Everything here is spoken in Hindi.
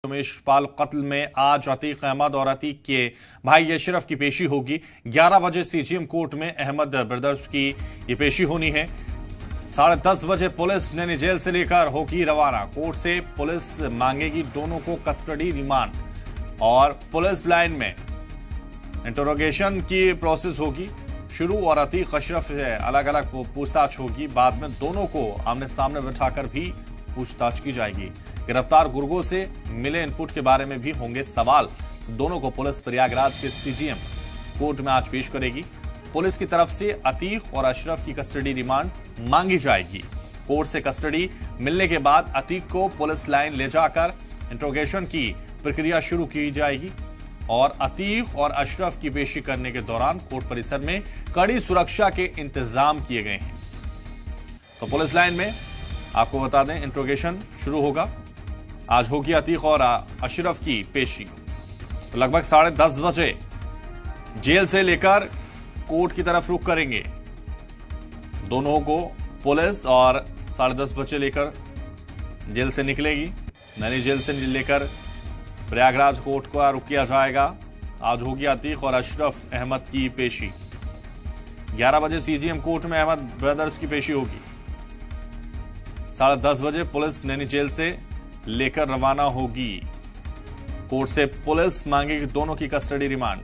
उमेश पाल कत्ल में आज अतीक अहमद और अतीक के भाई अशरफ की पेशी होगी। 11 बजे सीजीएम कोर्ट में अहमद ब्रदर्स की ये पेशी होनी है। 10:30 बजे पुलिस नैनी जेल से लेकर होगी रवाना। कोर्ट से पुलिस मांगेगी दोनों को कस्टडी रिमांड और पुलिस लाइन में इंटरोगेशन की प्रोसेस होगी शुरू और अतीक अशरफ से अलग अलग पूछताछ होगी। बाद में दोनों को आमने सामने बैठाकर भी पूछताछ की जाएगी। गिरफ्तार गुर्गों से मिले इनपुट के बारे में भी होंगे सवाल। दोनों को पुलिस प्रयागराज के सीजीएम कोर्ट में आज पेश करेगी। पुलिस की तरफ से अतीक और अशरफ की कस्टडी रिमांड मांगी जाएगी। कोर्ट से कस्टडी मिलने के बाद अतीक को पुलिस लाइन ले जाकर इंट्रोगेशन की प्रक्रिया शुरू की जाएगी और अतीक और अशरफ की पेशी करने के दौरान कोर्ट परिसर में कड़ी सुरक्षा के इंतजाम किए गए हैं। तो पुलिस लाइन में आपको बता दें इंट्रोगेशन शुरू होगा। आज होगी अतीक और अशरफ की पेशी। तो लगभग 10:30 बजे जेल से लेकर कोर्ट की तरफ रुख करेंगे दोनों को पुलिस और 10:30 बजे लेकर जेल से निकलेगी। नैनी जेल से लेकर प्रयागराज कोर्ट को रुख किया जाएगा। आज होगी अतीक और अशरफ अहमद की पेशी। 11 बजे सीजीएम कोर्ट में अहमद ब्रदर्स की पेशी होगी। 10:30 बजे पुलिस नैनी जेल से लेकर रवाना होगी। कोर्ट से पुलिस मांगेगी दोनों की कस्टडी रिमांड।